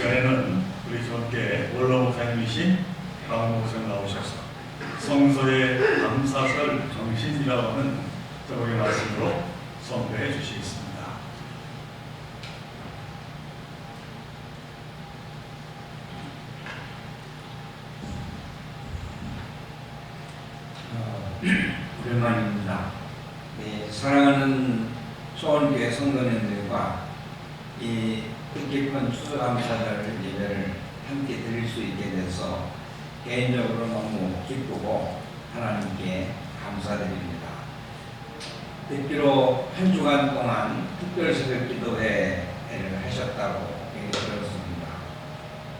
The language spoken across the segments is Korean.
시간에는 우리 존께 원로 목사님이신 강원 목사님 나오셔서 성서의 감사설 정신이라고 하는 제목의 말씀으로 선포해 주시겠습니다. 오랜만입니다. 사랑하는 소원교회 성도님들과 이 뜻깊은 추수감사절 예배를 함께 드릴 수 있게 돼서 개인적으로 너무 기쁘고 하나님께 감사드립니다. 듣기로 한 주간 동안 특별 새벽 기도회를 하셨다고 얘기 들었습니다.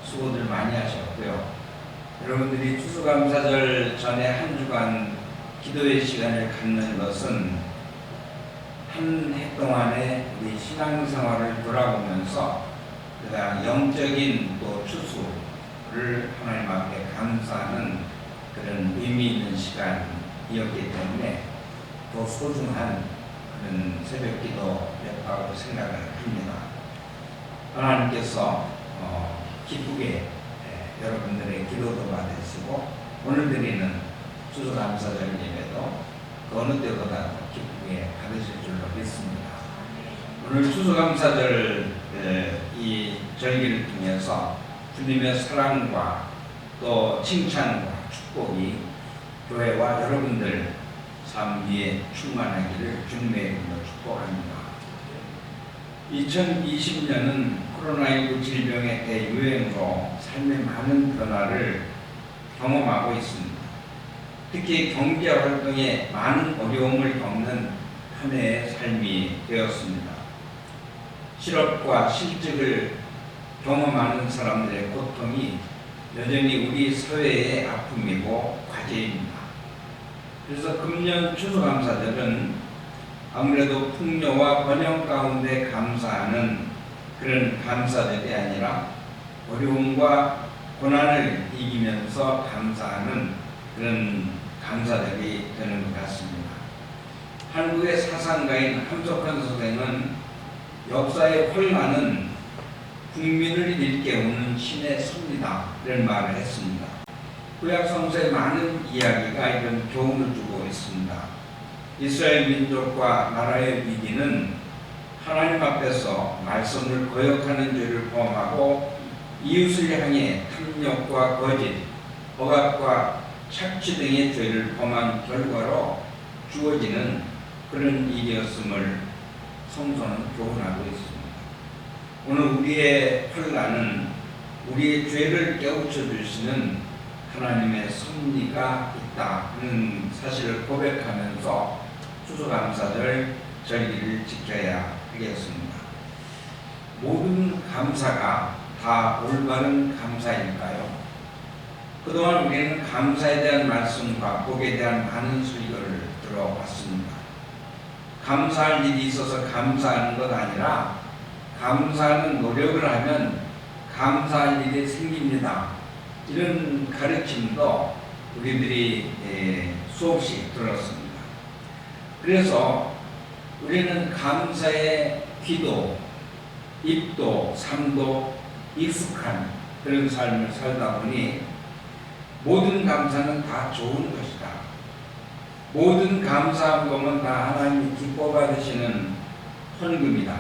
수고들 많이 하셨고요. 여러분들이 추수감사절 전에 한 주간 기도의 시간을 갖는 것은 한 해 동안의 우리 신앙생활을 돌아보면서 그다음 영적인 또 추수를 하나님 앞에 감사하는 그런 의미 있는 시간이었기 때문에 더 소중한 그런 새벽 기도였다고 생각을 합니다. 하나님께서 기쁘게 여러분들의 기도도 받으시고 오늘 드리는 추수감사절 예배도 그 어느 때보다 기쁘게 받으실 줄로 믿습니다. 오늘 추수감사절 이 절기를 통해서 주님의 사랑과 또 칭찬과 축복이 교회와 여러분들 삶 위에 충만하기를 주님의 이름으로 축복합니다. 2020년은 코로나19 질병의 대유행으로 삶의 많은 변화를 경험하고 있습니다. 특히 경제 활동에 많은 어려움을 겪는 한 해의 삶이 되었습니다. 실업과 실직을 경험하는 사람들의 고통이 여전히 우리 사회의 아픔이고 과제입니다. 그래서 금년 추수감사절은 아무래도 풍요와 번영 가운데 감사하는 그런 감사절이 아니라 어려움과 고난을 이기면서 감사하는 그런 감사절이 되는 것 같습니다. 한국의 사상가인 함석헌 선생은 역사의 혼란은 국민을 일깨우는 신의 섭니다 이런 말을 했습니다. 구약 성서의 많은 이야기가 이런 교훈을 주고 있습니다. 이스라엘 민족과 나라의 위기는 하나님 앞에서 말씀을 거역하는 죄를 범하고 이웃을 향해 탐욕과 거짓, 억압과 착취 등의 죄를 범한 결과로 주어지는 그런 일이었음을 성서는 교훈하고 있습니다. 오늘 우리의 혼란은 우리의 죄를 깨우쳐 주시는 하나님의 섭리가 있다는 사실을 고백하면서 추수감사절 절기를 지켜야 하겠습니다. 모든 감사가 다 올바른 감사일까요? 그동안 우리는 감사에 대한 말씀과 복에 대한 많은 설교를 들어왔습니다. 감사할 일이 있어서 감사하는 것 아니라 감사하는 노력을 하면 감사할 일이 생깁니다. 이런 가르침도 우리들이 수없이 들었습니다. 그래서 우리는 감사의 기도, 입도, 삶도 익숙한 그런 삶을 살다 보니 모든 감사는 다 좋은 것이다. 모든 감사한 것은 다 하나님이 기뻐 받으시는 헌금이다.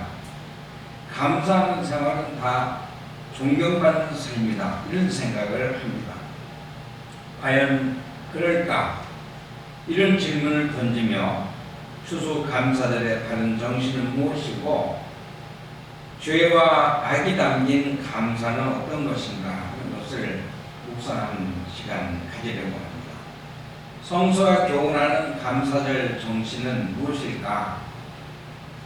감사하는 생활은 다 존경받는 삶이다. 이런 생각을 합니다. 과연 그럴까? 이런 질문을 던지며 추수감사절의 바른 정신은 무엇이고 죄와 악이 담긴 감사는 어떤 것인가 하는 것을 묵상하는 시간 가지려고 합니다. 성서가 교훈하는 감사절 정신은 무엇일까?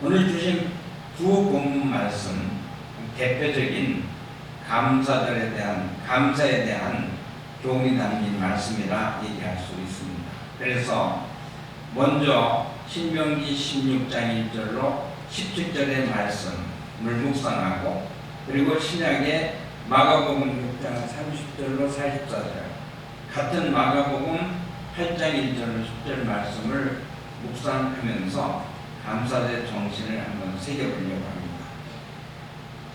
오늘 주신 두 본문 말씀, 대표적인 감사절에 대한, 감사에 대한 교훈이 담긴 말씀이라 얘기할 수 있습니다. 그래서 먼저 신명기 16장 1절로 17절의 말씀을 묵상하고 그리고 신약의 마가복음 6장 30절로 44절 같은 마가복음 8장 1절로 10절 말씀을 묵상하면서 감사의 정신을 한번 새겨보려고 합니다.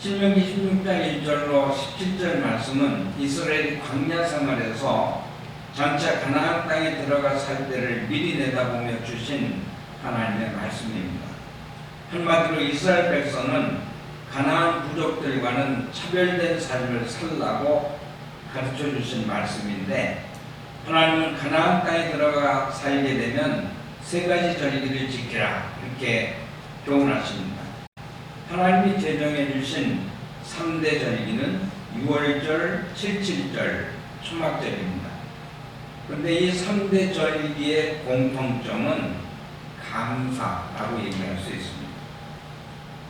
신명기 16장 1절로 17절 말씀은 이스라엘이 광야 생활에서 장차 가나안 땅에 들어가 살 때를 미리 내다보며 주신 하나님의 말씀입니다. 한마디로 이스라엘 백성은 가나안 부족들과는 차별된 삶을 살라고 가르쳐 주신 말씀인데, 하나님은 가나안 땅에 들어가 살게 되면 세 가지 절기를 지키라 이렇게 교훈하십니다. 하나님이 제정해 주신 3대 절기는 6월절, 7.7절, 초막절입니다. 그런데 이 3대 절기의 공통점은 감사라고 얘기할 수 있습니다.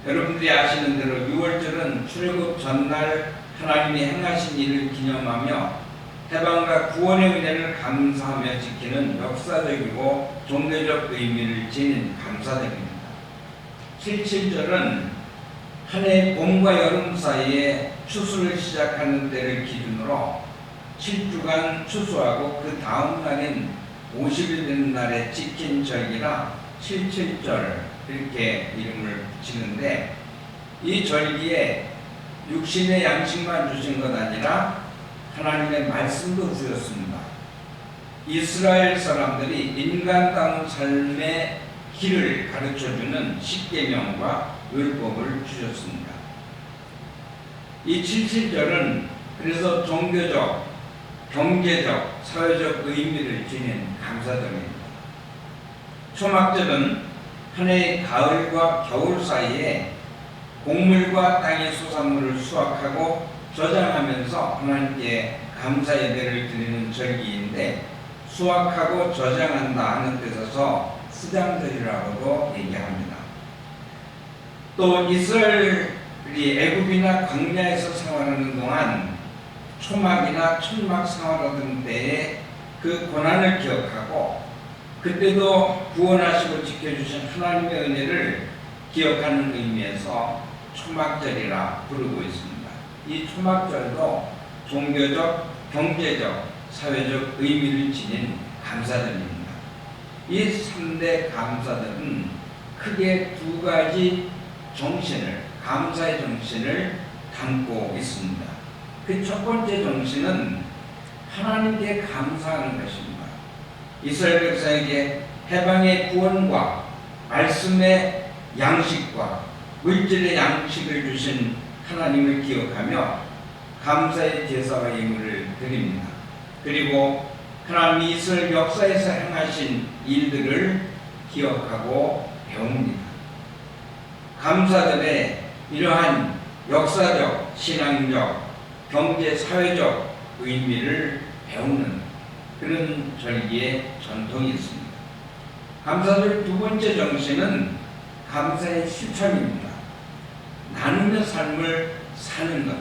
여러분들이 아시는 대로 6월절은 출애굽 전날 하나님이 행하신 일을 기념하며 해방과 구원의 은혜를 감사하며 지키는 역사적이고 종교적 의미를 지닌 감사절입니다. 7.7절은 한 해의 봄과 여름 사이에 추수를 시작하는 때를 기준으로 7주간 추수하고 그 다음 날인 50일 되는 날에 지킨 절기라 7.7절 이렇게 이름을 붙이는데, 이 절기에 육신의 양식만 주신 것 아니라 하나님의 말씀도 주셨습니다. 이스라엘 사람들이 인간다운 삶의 길을 가르쳐주는 십계명과 율법을 주셨습니다. 이 7.7절은 그래서 종교적, 경제적, 사회적 의미를 지닌 감사절입니다. 초막절은 한 해의 가을과 겨울 사이에 곡물과 땅의 수산물을 수확하고 저장하면서 하나님께 감사 예배를 드리는 절기인데, 수확하고 저장한다 하는 뜻에서 수장절이라고도 얘기합니다. 또 이스라엘이 애굽이나 광야에서 생활하는 동안 초막이나 천막 생활하던 때에 그 고난을 기억하고 그때도 구원하시고 지켜주신 하나님의 은혜를 기억하는 의미에서 초막절이라 부르고 있습니다. 이 초막절도 종교적, 경제적, 사회적 의미를 지닌 감사절입니다. 이 3대 감사절은 크게 두 가지 정신을, 감사의 정신을 담고 있습니다. 그 첫 번째 정신은 하나님께 감사하는 것입니다. 이스라엘 백성에게 해방의 구원과 말씀의 양식과 물질의 양식을 주신 하나님을 기억하며 감사의 제사와 예물을 드립니다. 그리고 하나님이 이스라엘 역사에서 행하신 일들을 기억하고 배웁니다. 감사절에 이러한 역사적, 신앙적, 경제, 사회적 의미를 배우는 그런 절기의 전통이 있습니다. 감사절 두 번째 정신은 감사의 실천입니다. 나누며 삶을 사는 것,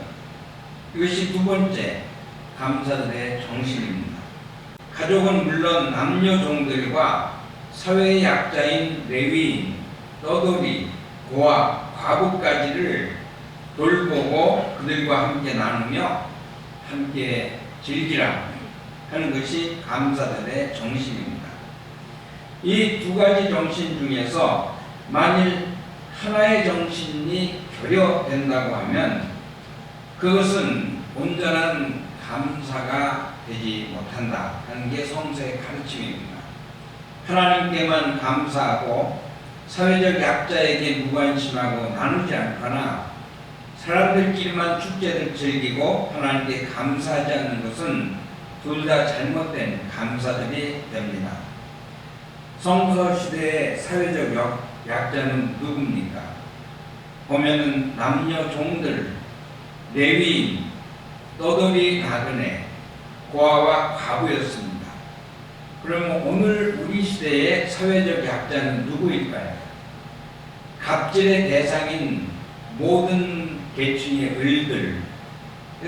이것이 두 번째 감사절의 정신입니다. 가족은 물론 남녀 종들과 사회의 약자인 레위인, 떠돌이, 고아, 과부까지를 돌보고 그들과 함께 나누며 함께 즐기라 하는 것이 감사절의 정신입니다. 이 두 가지 정신 중에서 만일 하나의 정신이 결여된다고 하면 그것은 온전한 감사가 되지 못한다 하는 게 성서의 가르침입니다. 하나님께만 감사하고 사회적 약자에게 무관심하고 나누지 않거나 사람들끼리만 축제를 즐기고 하나님께 감사하지 않는 것은 둘 다 잘못된 감사들이 됩니다. 성서 시대의 사회적 약자는 누굽니까? 보면은 남녀 종들, 레위인, 떠돌이 나그네, 고아와 과부였습니다. 그러면 오늘 우리 시대의 사회적 약자는 누구일까요? 갑질의 대상인 모든 계층의 을들,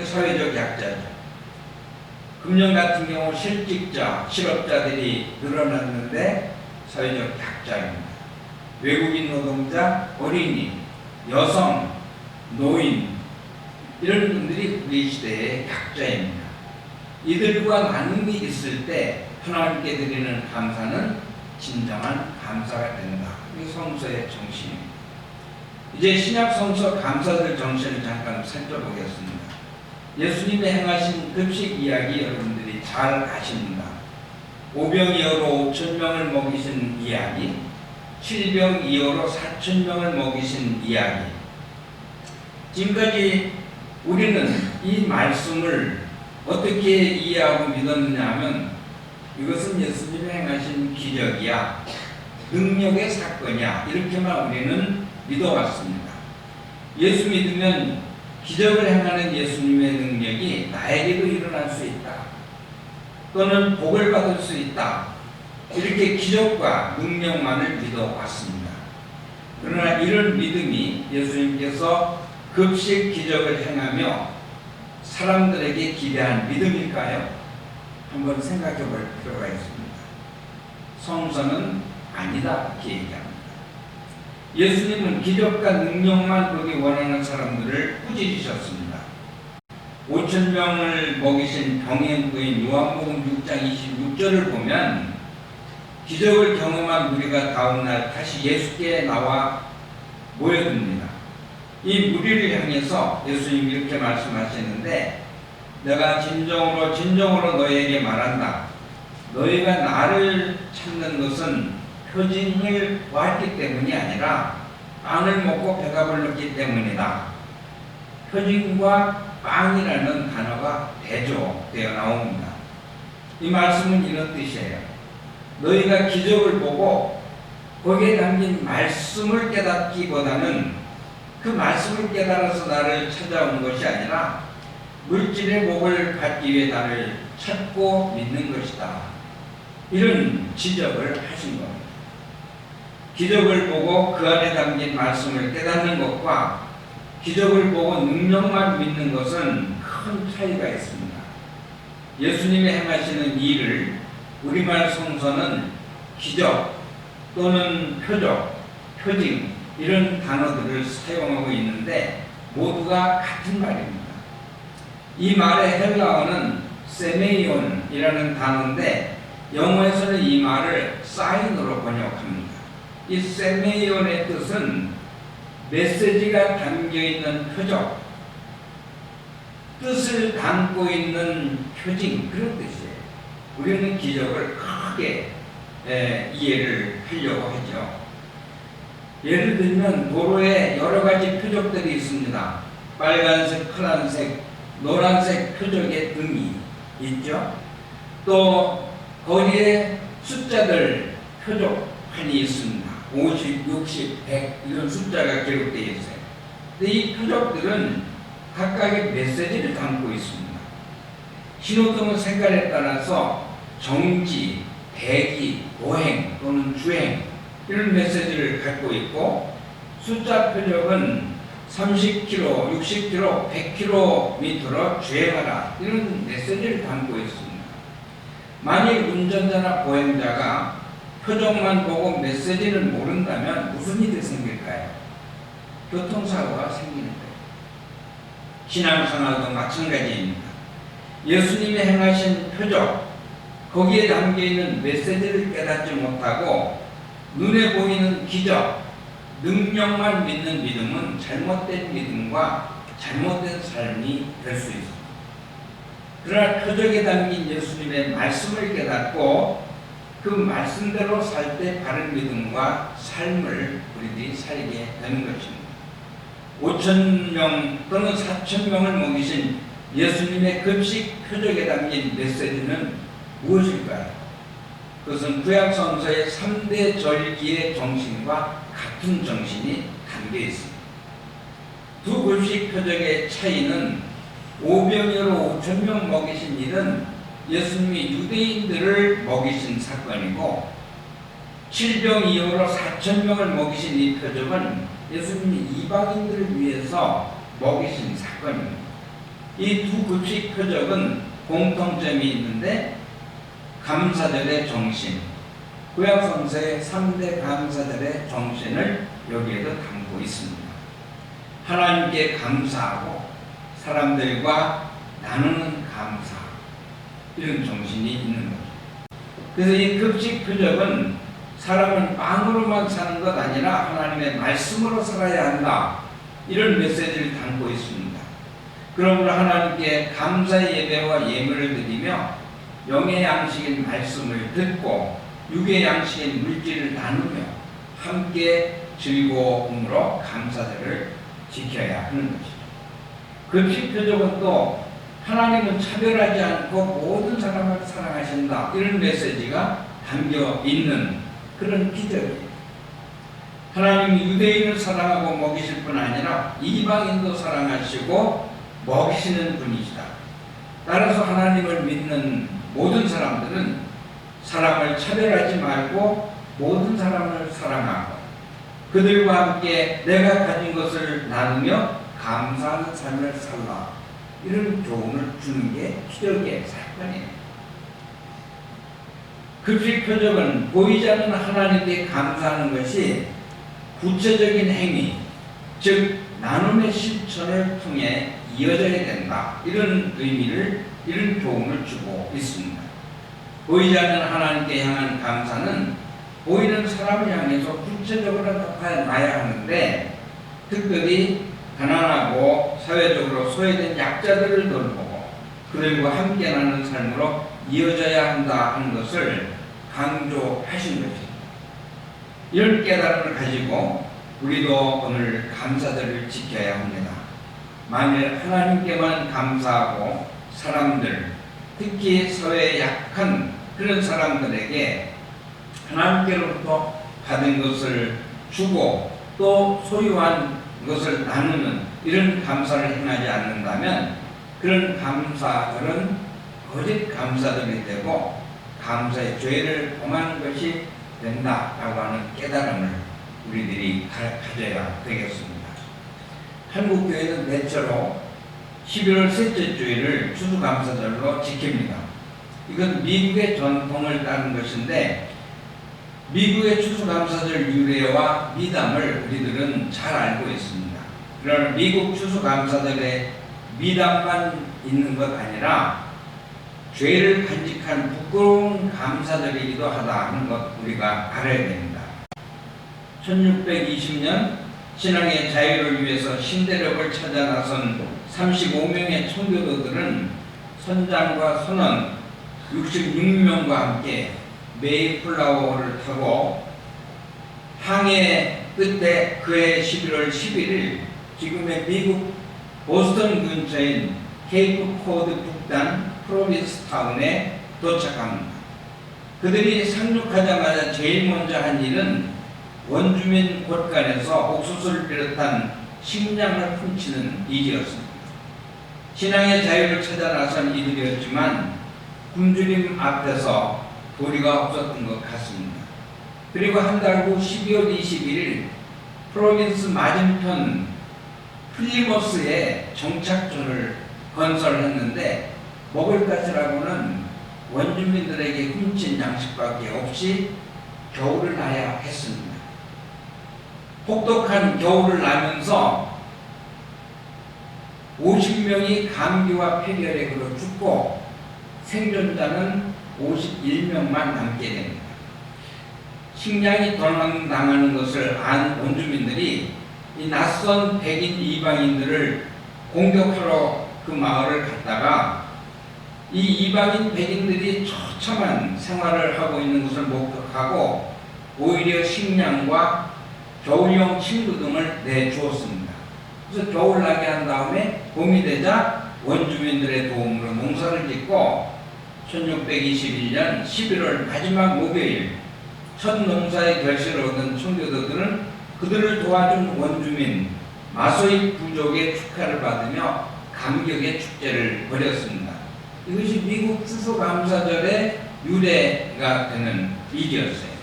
사회적 약자죠. 금년 같은 경우 실직자, 실업자들이 늘어났는데 사회적 약자입니다. 외국인 노동자, 어린이, 여성, 노인, 이런 분들이 우리 시대의 약자입니다. 이들과 나눔이 있을 때 하나님께 드리는 감사는 진정한 감사가 된다. 이 성서의 정신입니다. 이제 신약 성서 감사절 정신을 잠깐 살펴보겠습니다. 예수님이 행하신 급식 이야기 여러분들이 잘 아십니다. 오병이어로 5,000명을 먹이신 이야기, 7병이어로 4,000명을 먹이신 이야기. 지금까지 우리는 이 말씀을 어떻게 이해하고 믿었느냐 하면 이것은 예수님이 행하신 기적이야, 능력의 사건이야, 이렇게만 우리는 믿어왔습니다. 예수 믿으면 기적을 행하는 예수님의 능력이 나에게도 일어날 수 있다, 또는 복을 받을 수 있다, 이렇게 기적과 능력만을 믿어왔습니다. 그러나 이런 믿음이 예수님께서 급식 기적을 행하며 사람들에게 기대한 믿음일까요? 한번 생각해 볼 필요가 있습니다. 성서는 아니다, 이렇게 얘기합니다. 예수님은 기적과 능력만 보기 원하는 사람들을 꾸짖으셨습니다. 5,000명을 먹이신 병행부인 요한복음 6장 26절을 보면 기적을 경험한 무리가 다음날 다시 예수께 나와 모여듭니다. 이 무리를 향해서 예수님이 이렇게 말씀하시는데, 내가 진정으로 너희에게 말한다. 너희가 나를 찾는 것은 표징을 보았기 때문이 아니라 빵을 먹고 배가 불렀기 때문이다. 표징과 빵이라는 단어가 대조되어 나옵니다. 이 말씀은 이런 뜻이에요. 너희가 기적을 보고 거기에 담긴 말씀을 깨닫기보다는 그 말씀을 깨달아서 나를 찾아온 것이 아니라 물질의 복을 받기 위해 나를 찾고 믿는 것이다, 이런 지적을 하신 겁니다. 기적을 보고 그 안에 담긴 말씀을 깨닫는 것과 기적을 보고 능력만 믿는 것은 큰 차이가 있습니다. 예수님이 행하시는 일을 우리말 성서는 기적 또는 표적, 표징, 이런 단어들을 사용하고 있는데 모두가 같은 말입니다. 이 말의 헬라어는 세메이온이라는 단어인데 영어에서는 이 말을 사인으로 번역합니다. 이 세메이온의 뜻은 메시지가 담겨있는 표적, 뜻을 담고 있는 표징, 그런 뜻이에요. 우리는 기적을 크게 이해를 하려고 하죠. 예를 들면 도로에 여러 가지 표적들이 있습니다. 빨간색, 파란색, 노란색 표적의 등이 있죠. 또 거리에 숫자들 표적판이 있습니다. 50, 60, 100 이런 숫자가 기록되어 있어요. 근데 이 표적들은 각각의 메시지를 담고 있습니다. 신호등의 색깔에 따라서 정지, 대기, 보행 또는 주행, 이런 메시지를 갖고 있고, 숫자 표적은 30km, 60km, 100km로 주행하라, 이런 메시지를 담고 있습니다. 만일 운전자나 보행자가 표적만 보고 메시지를 모른다면 무슨 일이 생길까요? 교통사고가 생기는 거예요. 신앙생활도 마찬가지입니다. 예수님이 행하신 표적, 거기에 담겨있는 메시지를 깨닫지 못하고 눈에 보이는 기적, 능력만 믿는 믿음은 잘못된 믿음과 잘못된 삶이 될 수 있습니다. 그러나 표적에 담긴 예수님의 말씀을 깨닫고 그 말씀대로 살 때 바른 믿음과 삶을 우리들이 살게 되는 것입니다. 5,000명 또는 4,000명을 먹이신 예수님의 급식 표적에 담긴 메시지는 무엇일까요? 그것은 구약성서의 3대 절기의 정신과 같은 정신이 담겨 있습니다. 두 급식 표적의 차이는 오병이어로 5,000명 먹이신 일은 예수님이 유대인들을 먹이신 사건이고, 7병이어로 4,000명을 먹이신 이 표적은 예수님이 이방인들을 위해서 먹이신 사건입니다. 이 두 급식 표적은 공통점이 있는데 감사절의 정신, 구약성서의 3대 감사절의 정신을 여기에도 담고 있습니다. 하나님께 감사하고 사람들과 나누는 감사, 이런 정신이 있는 거죠. 그래서 이 급식 표적은 사람은 빵으로만 사는 것 아니라 하나님의 말씀으로 살아야 한다. 이런 메시지를 담고 있습니다. 그러므로 하나님께 감사의 예배와 예물을 드리며 영의 양식인 말씀을 듣고 육의 양식인 물질을 나누며 함께 즐거움으로 감사절을 지켜야 하는 것이죠. 급식 표적은 또 하나님은 차별하지 않고 모든 사람을 사랑하신다. 이런 메시지가 담겨 있는 그런 기적이에요. 하나님은 유대인을 사랑하고 먹이실 뿐 아니라 이방인도 사랑하시고 먹이시는 분이시다. 따라서 하나님을 믿는 모든 사람들은 사람을 차별하지 말고 모든 사람을 사랑하고 그들과 함께 내가 가진 것을 나누며 감사하는 삶을 살라. 이런 교훈을 주는 게 기적의 사건이에요. 급식 표적은 보이지 않는 하나님께 감사하는 것이 구체적인 행위, 즉 나눔의 실천을 통해 이어져야 된다. 이런 의미를, 이런 교훈을 주고 있습니다. 보이지 않는 하나님께 향한 감사는 보이는 사람을 향해서 구체적으로 나타나야 하는데 특별히 가난하고 사회적으로 소외된 약자들을 돌보고 그들과 함께 나누는 삶으로 이어져야 한다 하는 것을 강조하신 것입니다. 이런 깨달음을 가지고 우리도 오늘 감사절을 지켜야 합니다. 만일 하나님께만 감사하고 사람들, 특히 사회에 약한 그런 사람들에게 하나님께로부터 받은 것을 주고 또 소유한 것을 나누는 이런 감사를 행하지 않는다면 그런 감사들은 거짓 감사들이 되고 감사의 죄를 범하는 것이 된다라고 하는 깨달음을 우리들이 가져야 되겠습니다. 한국교회는 대체로 11월 셋째 주일을 추수감사절로 지킵니다. 이건 미국의 전통을 따른 것인데 미국의 추수감사절 유래와 미담을 우리들은 잘 알고 있습니다. 그러나 미국 추수감사절에 미담만 있는 것 아니라 죄를 간직한 부끄러운 감사절이기도 하다 하는 것 우리가 알아야 됩니다. 1620년 신앙의 자유를 위해서 신대륙을 찾아 나선 35명의 청교도들은 선장과 선원 66명과 함께 메이플라워를 타고 항해 끝에 그해 11월 11일 지금의 미국 보스턴 근처인 케이프 코드 북단 프로빈스타운에 도착합니다. 그들이 상륙하자마자 제일 먼저 한 일은 원주민 곳간에서 옥수수를 비롯한 식량을 훔치는 일이었습니다. 신앙의 자유를 찾아 나선 이들이었지만 굶주림 앞에서 도리가 없었던 것 같습니다. 그리고 한 달 후 12월 21일 프로빈스 맞은편 플리머스에 정착존을 건설했는데 먹을 것이라고는 원주민들에게 훔친 양식밖에 없이 겨울을 나야 했습니다. 혹독한 겨울을 나면서 50명이 감기와 폐결핵으로 죽고 생존자는 51명만 남게 됩니다. 식량이 도난당하는 것을 안 원주민들이 이 낯선 백인 이방인들을 공격하러 그 마을을 갔다가 이 이방인 백인들이 처참한 생활을 하고 있는 것을 목격하고 오히려 식량과 겨울용 침구 등을 내주었습니다. 그래서 겨울나게 한 다음에 봄이 되자 원주민들의 도움으로 농사를 짓고 1621년 11월 마지막 목요일 첫 농사의 결실을 얻은 청교도들은 그들을 도와준 원주민 마소이 부족의 축하를 받으며 감격의 축제를 벌였습니다. 이것이 미국 추수감사절의 유래가 되는 일이었어요.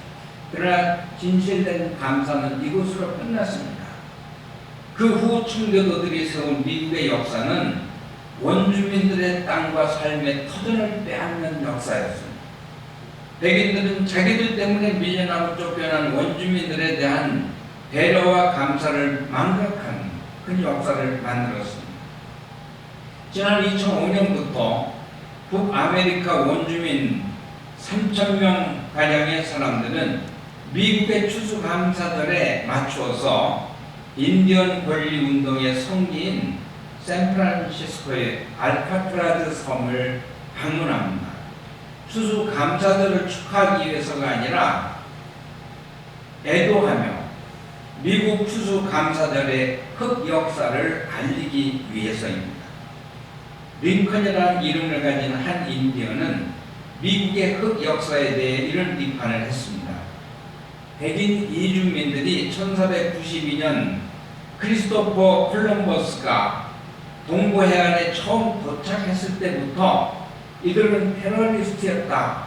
그러나 진실된 감사는 이것으로 끝났습니다. 그 후 청교도들이 세운 미국의 역사는 원주민들의 땅과 삶의 터전을 빼앗는 역사였습니다. 백인들은 자기들 때문에 밀려나고 쫓겨난 원주민들에 대한 배려와 감사를 망각하는 그런 역사를 만들었습니다. 지난 2005년부터 북아메리카 원주민 3,000명 가량의 사람들은 미국의 추수감사절에 맞추어서 인디언 권리운동의 성지인 샌프란시스코의 알카트라즈 섬을 방문합니다. 추수감사절을 축하하기 위해서가 아니라 애도하며 미국 추수감사절의 흑역사를 알리기 위해서입니다. 링컨이라는 이름을 가진 한 인디언은 미국의 흑역사에 대해 이런 비판을 했습니다. 백인 이주민들이 1492년 크리스토퍼 콜럼버스가 동부해안에 처음 도착했을 때부터 이들은 테러리스트였다.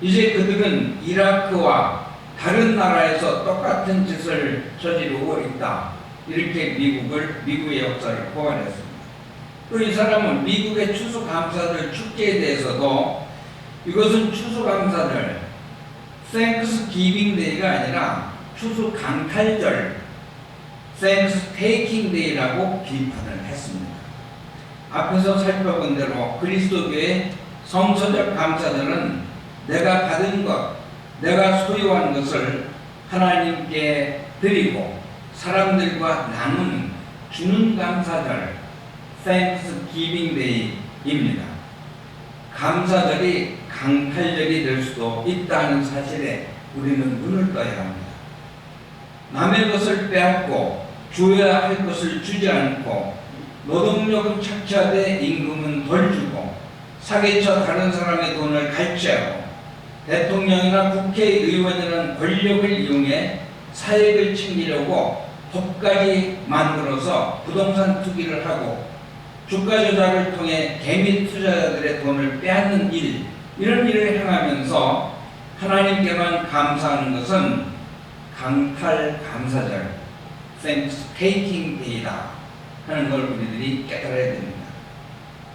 이제 그들은 이라크와 다른 나라에서 똑같은 짓을 저지르고 있다. 이렇게 미국의 역사를 포괄했습니다. 또 이 사람은 미국의 추수감사절 축제에 대해서도 이것은 추수감사절 Thanksgiving Day가 아니라 추수강탈절 Thanksgiving Day라고 비판을 했습니다. 앞에서 살펴본 대로 그리스도교의 성서적 감사절은 내가 받은 것, 내가 소유한 것을 하나님께 드리고 사람들과 나누는 주는 감사절 Thanksgiving Day입니다. 감사절이 강탈절이 될 수도 있다는 사실에 우리는 눈을 떠야 합니다. 남의 것을 빼앗고 줘야 할 것을 주지 않고 노동력은 착취하되 임금은 덜 주고 사기쳐 다른 사람의 돈을 갈취하고 대통령이나 국회의원이라는 권력을 이용해 사익을 챙기려고 법까지 만들어서 부동산 투기를 하고 주가 조작을 통해 개미 투자자들의 돈을 빼앗는 이런 일을 행하면서 하나님께만 감사하는 것은 강탈 감사절 Thanksgiving Day다 하는 걸 우리들이 깨달아야 됩니다.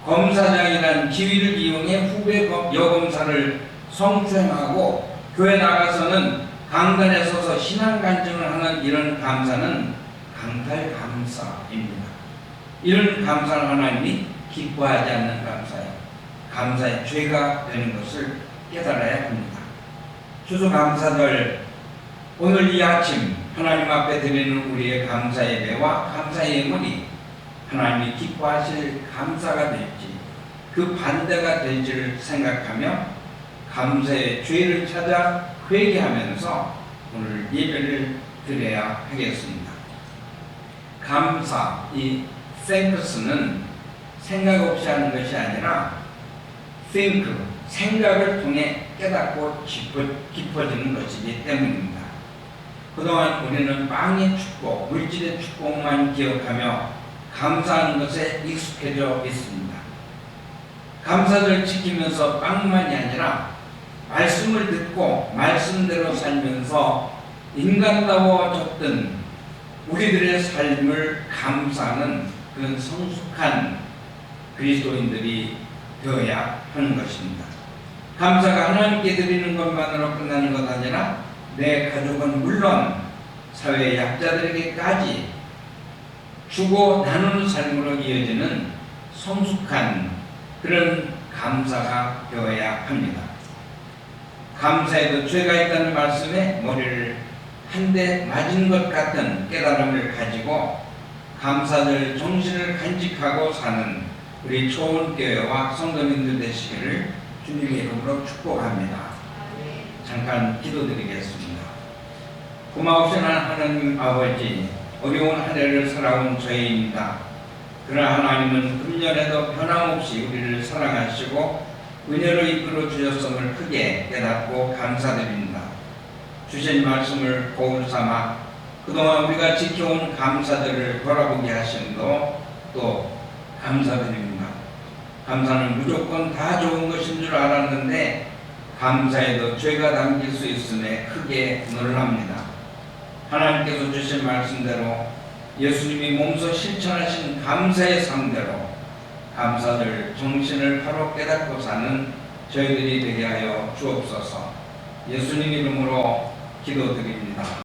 검사장이란 지위를 이용해 후배 여검사를 성추행하고 교회 나가서는 강단에 서서 신앙 간증을 하는 이런 감사는 강탈 감사입니다. 이런 감사를 하나님이 기뻐하지 않는 감사의 죄가 되는 것을 깨달아야 합니다. 추수감사절 오늘 이 아침 하나님 앞에 드리는 우리의 감사 예배와 감사 예물이 하나님이 기뻐하실 감사가 될지 그 반대가 될지를 생각하며 감사의 죄를 찾아 회개하면서 오늘 예배를 드려야 하겠습니다. 감사, 이 thanks는 생각 없이 하는 것이 아니라 think, 생각을 통해 깨닫고 깊어지는 것이기 때문입니다. 그동안 우리는 빵의 축복, 물질의 축복만 기억하며 감사하는 것에 익숙해져 있습니다. 감사를 지키면서 빵만이 아니라 말씀을 듣고 말씀대로 살면서 인간다워졌던 우리들의 삶을 감사하는 그런 성숙한 그리스도인들이 되어야 하는 것입니다. 감사가 하나님께 드리는 것만으로 끝나는 것 아니라 내 가족은 물론 사회 약자들에게까지 주고 나누는 삶으로 이어지는 성숙한 그런 감사가 되어야 합니다. 감사에도 죄가 있다는 말씀에 머리를 한 대 맞은 것 같은 깨달음을 가지고 감사들 정신을 간직하고 사는 우리 초원교회와 성도님들 되시기를 주님의 이름으로 축복합니다. 잠깐 기도드리겠습니다. 고마우신 하나님 아버지, 어려운 한 해를 살아온 저희입니다. 그러나 하나님은 금년에도 변함없이 우리를 사랑하시고 은혜로 이끌어 주셨음을 크게 깨닫고 감사드립니다. 주신 말씀을 거울 삼아 그동안 우리가 지켜온 감사들을 돌아보게 하심도 또 감사드립니다. 감사는 무조건 다 좋은 것인 줄 알았는데 감사에도 죄가 담길 수 있음에 크게 놀랍니다. 하나님께서 주신 말씀대로 예수님이 몸소 실천하신 감사의 상대로 감사들 정신을 바로 깨닫고 사는 저희들이 되게 하여 주옵소서. 예수님 이름으로 기도드립니다.